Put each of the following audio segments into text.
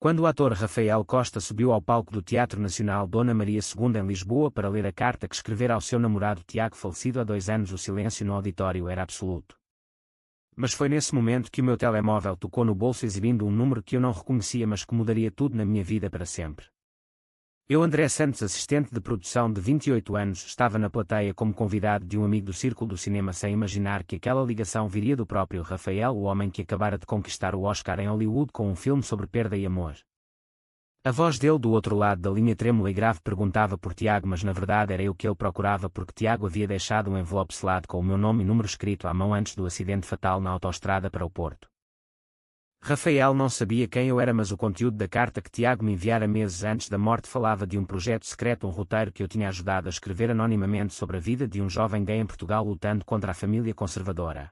Quando o ator Rafael Costa subiu ao palco do Teatro Nacional Dona Maria II em Lisboa para ler a carta que escrevera ao seu namorado Tiago falecido há 2 anos, o silêncio no auditório era absoluto. Mas foi nesse momento que o meu telemóvel tocou no bolso exibindo um número que eu não reconhecia, mas que mudaria tudo na minha vida para sempre. Eu, André Santos, assistente de produção de 28 anos, estava na plateia como convidado de um amigo do Círculo do Cinema, sem imaginar que aquela ligação viria do próprio Rafael, o homem que acabara de conquistar o Oscar em Hollywood com um filme sobre perda e amor. A voz dele do outro lado da linha trêmula e grave perguntava por Tiago, mas na verdade era eu que ele procurava, porque Tiago havia deixado um envelope selado com o meu nome e número escrito à mão antes do acidente fatal na autoestrada para o Porto. Rafael não sabia quem eu era, mas o conteúdo da carta que Tiago me enviara meses antes da morte falava de um projeto secreto, um roteiro que eu tinha ajudado a escrever anonimamente sobre a vida de um jovem gay em Portugal lutando contra a família conservadora.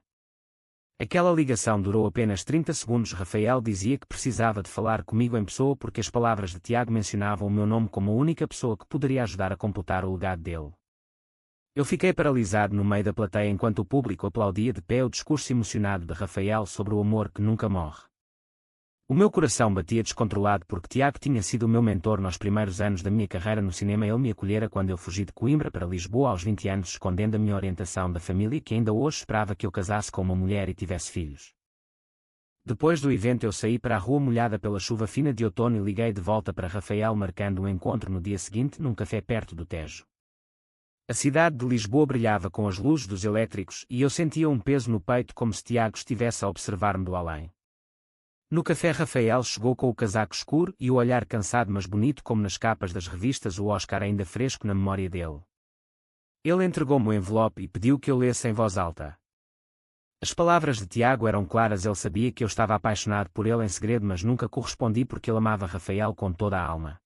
Aquela ligação durou apenas 30 segundos. Rafael dizia que precisava de falar comigo em pessoa porque as palavras de Tiago mencionavam o meu nome como a única pessoa que poderia ajudar a completar o legado dele. Eu fiquei paralisado no meio da plateia enquanto o público aplaudia de pé o discurso emocionado de Rafael sobre o amor que nunca morre. O meu coração batia descontrolado porque Tiago tinha sido o meu mentor nos primeiros anos da minha carreira no cinema. Ele me acolhera quando eu fugi de Coimbra para Lisboa aos 20 anos, escondendo a minha orientação da família, que ainda hoje esperava que eu casasse com uma mulher e tivesse filhos. Depois do evento eu saí para a rua molhada pela chuva fina de outono e liguei de volta para Rafael, marcando um encontro no dia seguinte num café perto do Tejo. A cidade de Lisboa brilhava com as luzes dos elétricos e eu sentia um peso no peito, como se Tiago estivesse a observar-me do além. No café, Rafael chegou com o casaco escuro e o olhar cansado mas bonito como nas capas das revistas, o Oscar ainda fresco na memória dele. Ele entregou-me o envelope e pediu que eu lesse em voz alta. As palavras de Tiago eram claras. Ele sabia que eu estava apaixonado por ele em segredo, mas nunca correspondi porque ele amava Rafael com toda a alma.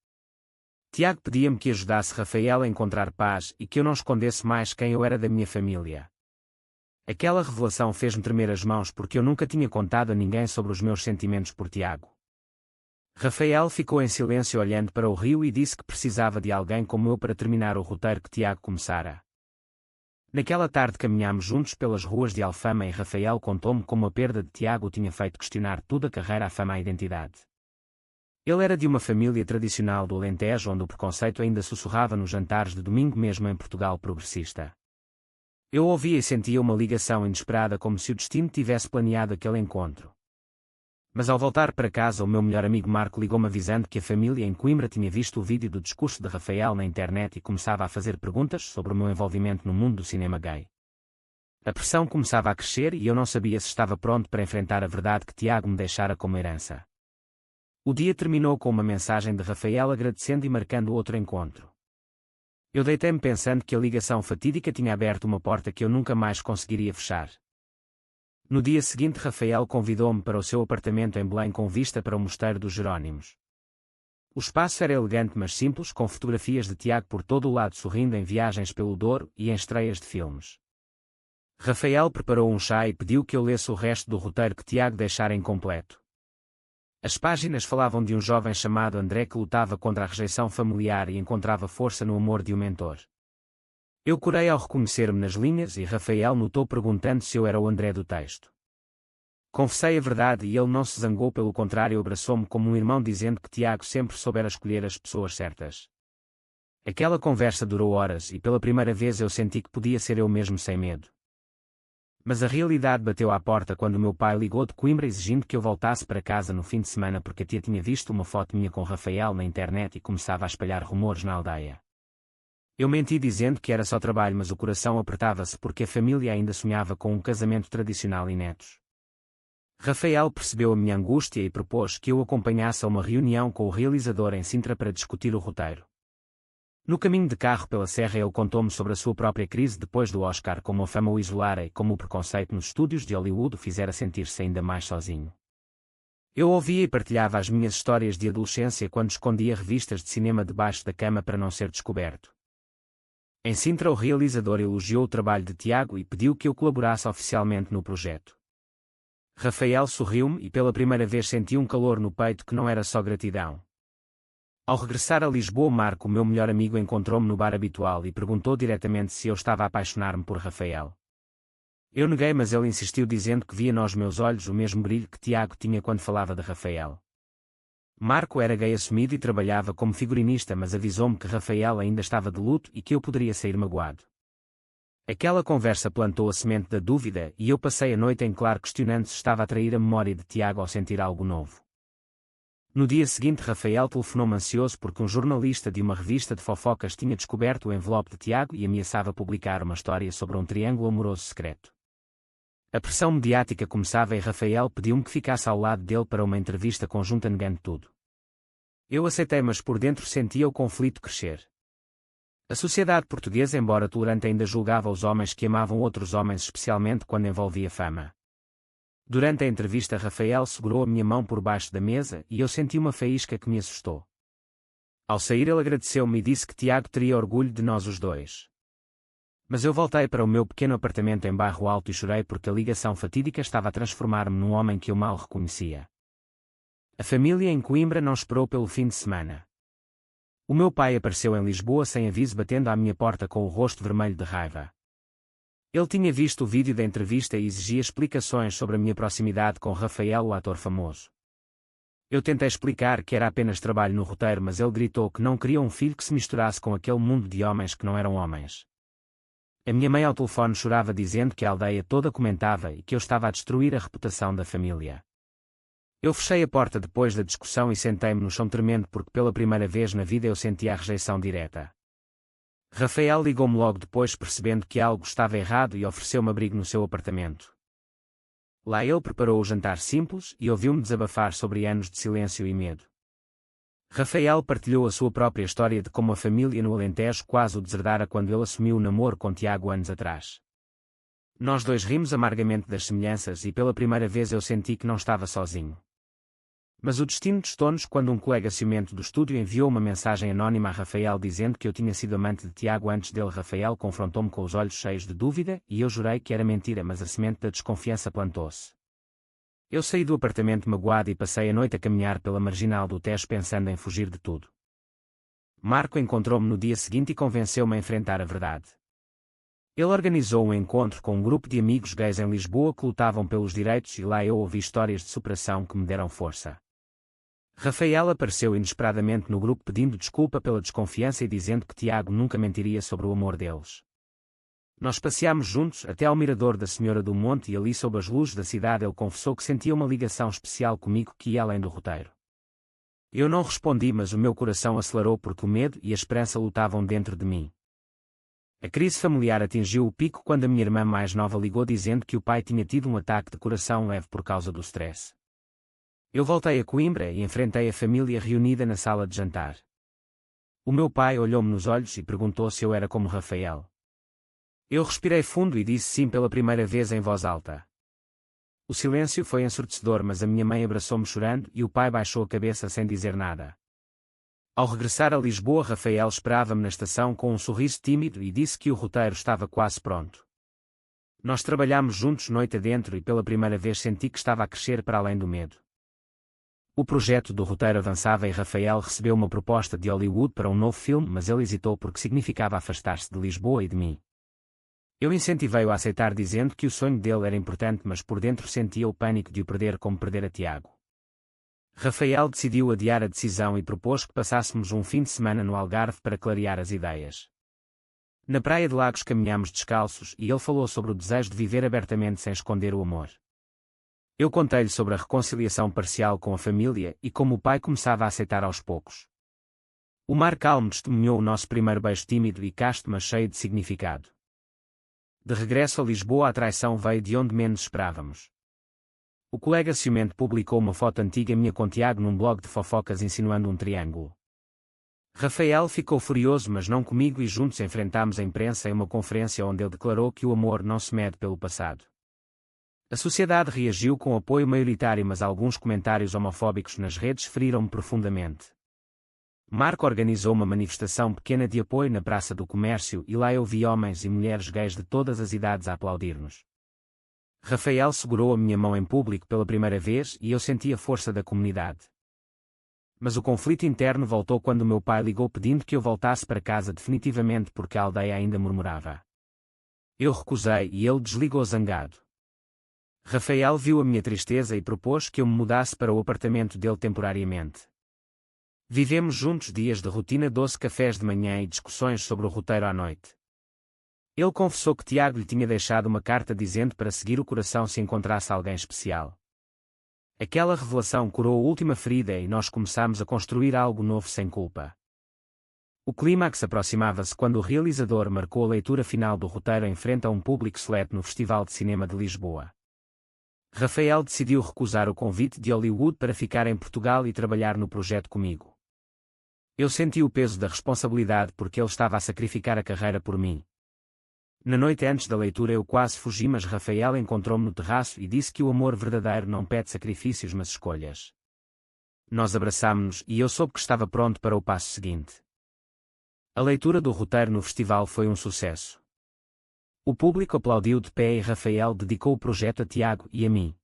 Tiago pedia-me que ajudasse Rafael a encontrar paz e que eu não escondesse mais quem eu era da minha família. Aquela revelação fez-me tremer as mãos porque eu nunca tinha contado a ninguém sobre os meus sentimentos por Tiago. Rafael ficou em silêncio olhando para o rio e disse que precisava de alguém como eu para terminar o roteiro que Tiago começara. Naquela tarde caminhámos juntos pelas ruas de Alfama e Rafael contou-me como a perda de Tiago o tinha feito questionar tudo: a carreira, a fama, a identidade. Ele era de uma família tradicional do Alentejo, onde o preconceito ainda sussurrava nos jantares de domingo, mesmo em Portugal progressista. Eu ouvia e sentia uma ligação inesperada, como se o destino tivesse planeado aquele encontro. Mas ao voltar para casa, o meu melhor amigo Marco ligou-me avisando que a família em Coimbra tinha visto o vídeo do discurso de Rafael na internet e começava a fazer perguntas sobre o meu envolvimento no mundo do cinema gay. A pressão começava a crescer e eu não sabia se estava pronto para enfrentar a verdade que Tiago me deixara como herança. O dia terminou com uma mensagem de Rafael agradecendo e marcando outro encontro. Eu deitei-me pensando que a ligação fatídica tinha aberto uma porta que eu nunca mais conseguiria fechar. No dia seguinte, Rafael convidou-me para o seu apartamento em Belém com vista para o Mosteiro dos Jerónimos. O espaço era elegante mas simples, com fotografias de Tiago por todo o lado sorrindo em viagens pelo Douro e em estreias de filmes. Rafael preparou um chá e pediu que eu lesse o resto do roteiro que Tiago deixara incompleto. As páginas falavam de um jovem chamado André que lutava contra a rejeição familiar e encontrava força no amor de um mentor. Eu corei ao reconhecer-me nas linhas e Rafael notou, perguntando se eu era o André do texto. Confessei a verdade e ele não se zangou, pelo contrário abraçou-me como um irmão, dizendo que Tiago sempre soubera escolher as pessoas certas. Aquela conversa durou horas e pela primeira vez eu senti que podia ser eu mesmo sem medo. Mas a realidade bateu à porta quando o meu pai ligou de Coimbra exigindo que eu voltasse para casa no fim de semana porque a tia tinha visto uma foto minha com Rafael na internet e começava a espalhar rumores na aldeia. Eu menti dizendo que era só trabalho, mas o coração apertava-se porque a família ainda sonhava com um casamento tradicional e netos. Rafael percebeu a minha angústia e propôs que eu o acompanhasse a uma reunião com o realizador em Sintra para discutir o roteiro. No caminho de carro pela serra ele contou-me sobre a sua própria crise depois do Oscar, como a fama o isolara e como o preconceito nos estúdios de Hollywood o fizera sentir-se ainda mais sozinho. Eu ouvia e partilhava as minhas histórias de adolescência quando escondia revistas de cinema debaixo da cama para não ser descoberto. Em Sintra o realizador elogiou o trabalho de Tiago e pediu que eu colaborasse oficialmente no projeto. Rafael sorriu-me e pela primeira vez senti um calor no peito que não era só gratidão. Ao regressar a Lisboa, Marco, o meu melhor amigo, encontrou-me no bar habitual e perguntou diretamente se eu estava a apaixonar-me por Rafael. Eu neguei, mas ele insistiu dizendo que via nos meus olhos o mesmo brilho que Tiago tinha quando falava de Rafael. Marco era gay assumido e trabalhava como figurinista, mas avisou-me que Rafael ainda estava de luto e que eu poderia sair magoado. Aquela conversa plantou a semente da dúvida e eu passei a noite em claro questionando se estava a trair a memória de Tiago ao sentir algo novo. No dia seguinte Rafael telefonou-me ansioso porque um jornalista de uma revista de fofocas tinha descoberto o envelope de Tiago e ameaçava publicar uma história sobre um triângulo amoroso secreto. A pressão mediática começava e Rafael pediu-me que ficasse ao lado dele para uma entrevista conjunta negando tudo. Eu aceitei, mas por dentro sentia o conflito crescer. A sociedade portuguesa, embora tolerante, ainda julgava os homens que amavam outros homens, especialmente quando envolvia fama. Durante a entrevista Rafael segurou a minha mão por baixo da mesa e eu senti uma faísca que me assustou. Ao sair ele agradeceu-me e disse que Tiago teria orgulho de nós os dois. Mas eu voltei para o meu pequeno apartamento em Bairro Alto e chorei porque a ligação fatídica estava a transformar-me num homem que eu mal reconhecia. A família em Coimbra não esperou pelo fim de semana. O meu pai apareceu em Lisboa sem aviso, batendo à minha porta com o rosto vermelho de raiva. Ele tinha visto o vídeo da entrevista e exigia explicações sobre a minha proximidade com Rafael, o ator famoso. Eu tentei explicar que era apenas trabalho no roteiro, mas ele gritou que não queria um filho que se misturasse com aquele mundo de homens que não eram homens. A minha mãe ao telefone chorava dizendo que a aldeia toda comentava e que eu estava a destruir a reputação da família. Eu fechei a porta depois da discussão e sentei-me no chão tremendo porque pela primeira vez na vida eu sentia a rejeição direta. Rafael ligou-me logo depois percebendo que algo estava errado e ofereceu-me abrigo no seu apartamento. Lá ele preparou o jantar simples e ouviu-me desabafar sobre anos de silêncio e medo. Rafael partilhou a sua própria história de como a família no Alentejo quase o deserdara quando ele assumiu o namoro com Tiago anos atrás. Nós dois rimos amargamente das semelhanças e pela primeira vez eu senti que não estava sozinho. Mas o destino testou-nos quando um colega ciumento do estúdio enviou uma mensagem anónima a Rafael dizendo que eu tinha sido amante de Tiago antes dele. Rafael confrontou-me com os olhos cheios de dúvida e eu jurei que era mentira, mas a semente da desconfiança plantou-se. Eu saí do apartamento magoado e passei a noite a caminhar pela marginal do Tejo pensando em fugir de tudo. Marco encontrou-me no dia seguinte e convenceu-me a enfrentar a verdade. Ele organizou um encontro com um grupo de amigos gays em Lisboa que lutavam pelos direitos e lá eu ouvi histórias de superação que me deram força. Rafael apareceu inesperadamente no grupo pedindo desculpa pela desconfiança e dizendo que Tiago nunca mentiria sobre o amor deles. Nós passeámos juntos até ao mirador da Senhora do Monte e ali sob as luzes da cidade ele confessou que sentia uma ligação especial comigo que ia além do roteiro. Eu não respondi, mas o meu coração acelerou porque o medo e a esperança lutavam dentro de mim. A crise familiar atingiu o pico quando a minha irmã mais nova ligou dizendo que o pai tinha tido um ataque de coração leve por causa do stress. Eu voltei a Coimbra e enfrentei a família reunida na sala de jantar. O meu pai olhou-me nos olhos e perguntou se eu era como Rafael. Eu respirei fundo e disse sim pela primeira vez em voz alta. O silêncio foi ensurdecedor, mas a minha mãe abraçou-me chorando e o pai baixou a cabeça sem dizer nada. Ao regressar a Lisboa, Rafael esperava-me na estação com um sorriso tímido e disse que o roteiro estava quase pronto. Nós trabalhámos juntos noite adentro e pela primeira vez senti que estava a crescer para além do medo. O projeto do roteiro avançava e Rafael recebeu uma proposta de Hollywood para um novo filme, mas ele hesitou porque significava afastar-se de Lisboa e de mim. Eu incentivei-o a aceitar dizendo que o sonho dele era importante, mas por dentro sentia o pânico de o perder como perder a Tiago. Rafael decidiu adiar a decisão e propôs que passássemos um fim de semana no Algarve para clarear as ideias. Na praia de Lagos caminhámos descalços e ele falou sobre o desejo de viver abertamente sem esconder o amor. Eu contei-lhe sobre a reconciliação parcial com a família e como o pai começava a aceitar aos poucos. O mar calmo testemunhou o nosso primeiro beijo tímido e casto, mas cheio de significado. De regresso a Lisboa, a traição veio de onde menos esperávamos. O colega ciumento publicou uma foto antiga minha com Tiago num blog de fofocas insinuando um triângulo. Rafael ficou furioso, mas não comigo, e juntos enfrentámos a imprensa em uma conferência onde ele declarou que o amor não se mede pelo passado. A sociedade reagiu com apoio maioritário, mas alguns comentários homofóbicos nas redes feriram-me profundamente. Marco organizou uma manifestação pequena de apoio na Praça do Comércio e lá eu vi homens e mulheres gays de todas as idades a aplaudir-nos. Rafael segurou a minha mão em público pela primeira vez e eu senti a força da comunidade. Mas o conflito interno voltou quando meu pai ligou pedindo que eu voltasse para casa definitivamente porque a aldeia ainda murmurava. Eu recusei e ele desligou zangado. Rafael viu a minha tristeza e propôs que eu me mudasse para o apartamento dele temporariamente. Vivemos juntos dias de rotina, doce cafés de manhã e discussões sobre o roteiro à noite. Ele confessou que Tiago lhe tinha deixado uma carta dizendo para seguir o coração se encontrasse alguém especial. Aquela revelação curou a última ferida e nós começámos a construir algo novo sem culpa. O clímax aproximava-se quando o realizador marcou a leitura final do roteiro em frente a um público seleto no Festival de Cinema de Lisboa. Rafael decidiu recusar o convite de Hollywood para ficar em Portugal e trabalhar no projeto comigo. Eu senti o peso da responsabilidade porque ele estava a sacrificar a carreira por mim. Na noite antes da leitura eu quase fugi, mas Rafael encontrou-me no terraço e disse que o amor verdadeiro não pede sacrifícios mas escolhas. Nós abraçámo-nos e eu soube que estava pronto para o passo seguinte. A leitura do roteiro no festival foi um sucesso. O público aplaudiu de pé e Rafael dedicou o projeto a Tiago e a mim.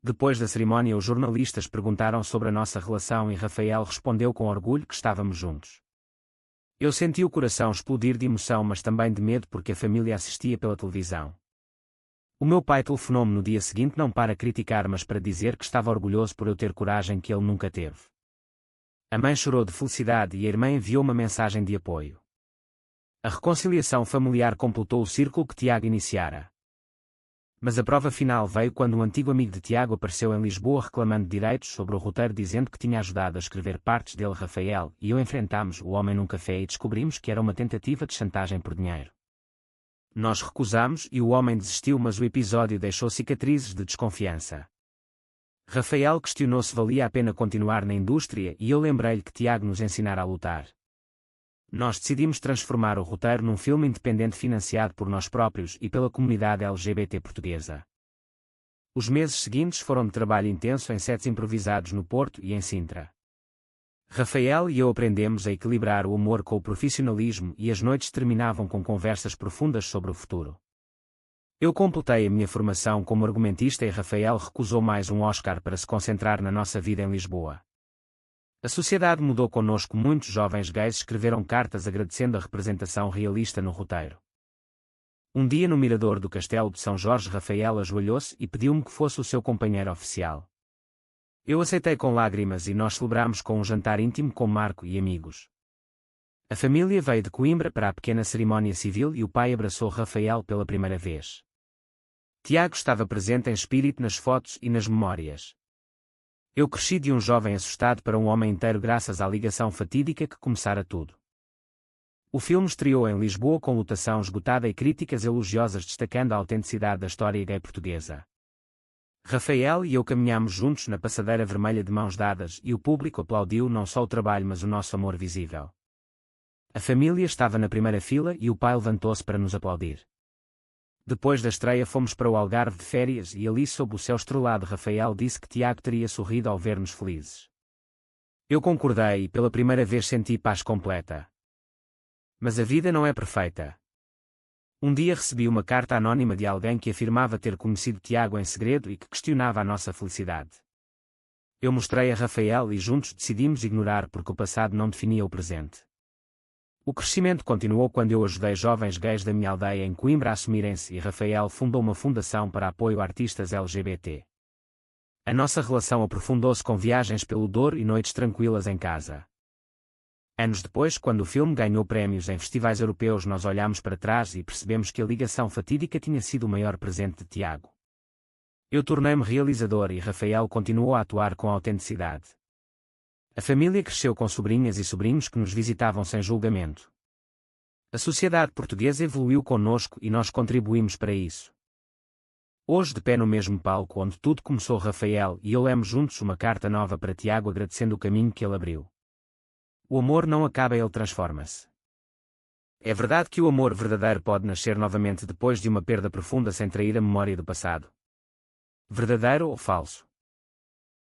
Depois da cerimónia os jornalistas perguntaram sobre a nossa relação e Rafael respondeu com orgulho que estávamos juntos. Eu senti o coração explodir de emoção mas também de medo porque a família assistia pela televisão. O meu pai telefonou-me no dia seguinte não para criticar mas para dizer que estava orgulhoso por eu ter coragem que ele nunca teve. A mãe chorou de felicidade e a irmã enviou uma mensagem de apoio. A reconciliação familiar completou o círculo que Tiago iniciara. Mas a prova final veio quando um antigo amigo de Tiago apareceu em Lisboa reclamando direitos sobre o roteiro dizendo que tinha ajudado a escrever partes dele. Rafael e eu enfrentámos o homem num café e descobrimos que era uma tentativa de chantagem por dinheiro. Nós recusámos e o homem desistiu mas o episódio deixou cicatrizes de desconfiança. Rafael questionou se valia a pena continuar na indústria e eu lembrei-lhe que Tiago nos ensinara a lutar. Nós decidimos transformar o roteiro num filme independente financiado por nós próprios e pela comunidade LGBT portuguesa. Os meses seguintes foram de trabalho intenso em sets improvisados no Porto e em Sintra. Rafael e eu aprendemos a equilibrar o humor com o profissionalismo e as noites terminavam com conversas profundas sobre o futuro. Eu completei a minha formação como argumentista e Rafael recusou mais um Oscar para se concentrar na nossa vida em Lisboa. A sociedade mudou connosco. Muitos jovens gays escreveram cartas agradecendo a representação realista no roteiro. Um dia no mirador do Castelo de São Jorge Rafael ajoelhou-se e pediu-me que fosse o seu companheiro oficial. Eu aceitei com lágrimas e nós celebramos com um jantar íntimo com Marco e amigos. A família veio de Coimbra para a pequena cerimónia civil e o pai abraçou Rafael pela primeira vez. Tiago estava presente em espírito nas fotos e nas memórias. Eu cresci de um jovem assustado para um homem inteiro graças à ligação fatídica que começara tudo. O filme estreou em Lisboa com lotação esgotada e críticas elogiosas destacando a autenticidade da história gay portuguesa. Rafael e eu caminhámos juntos na passadeira vermelha de mãos dadas e o público aplaudiu não só o trabalho mas o nosso amor visível. A família estava na primeira fila e o pai levantou-se para nos aplaudir. Depois da estreia fomos para o Algarve de férias e ali sob o céu estrelado Rafael disse que Tiago teria sorrido ao ver-nos felizes. Eu concordei e pela primeira vez senti paz completa. Mas a vida não é perfeita. Um dia recebi uma carta anónima de alguém que afirmava ter conhecido Tiago em segredo e que questionava a nossa felicidade. Eu mostrei a Rafael e juntos decidimos ignorar porque o passado não definia o presente. O crescimento continuou quando eu ajudei jovens gays da minha aldeia em Coimbra a assumirem-se e Rafael fundou uma fundação para apoio a artistas LGBT. A nossa relação aprofundou-se com viagens pelo Douro e noites tranquilas em casa. Anos depois, quando o filme ganhou prémios em festivais europeus, nós olhámos para trás e percebemos que a ligação fatídica tinha sido o maior presente de Tiago. Eu tornei-me realizador e Rafael continuou a atuar com autenticidade. A família cresceu com sobrinhas e sobrinhos que nos visitavam sem julgamento. A sociedade portuguesa evoluiu connosco e nós contribuímos para isso. Hoje, de pé no mesmo palco onde tudo começou, Rafael e eu lemos juntos uma carta nova para Tiago agradecendo o caminho que ele abriu. O amor não acaba, ele transforma-se. É verdade que o amor verdadeiro pode nascer novamente depois de uma perda profunda sem trair a memória do passado. Verdadeiro ou falso?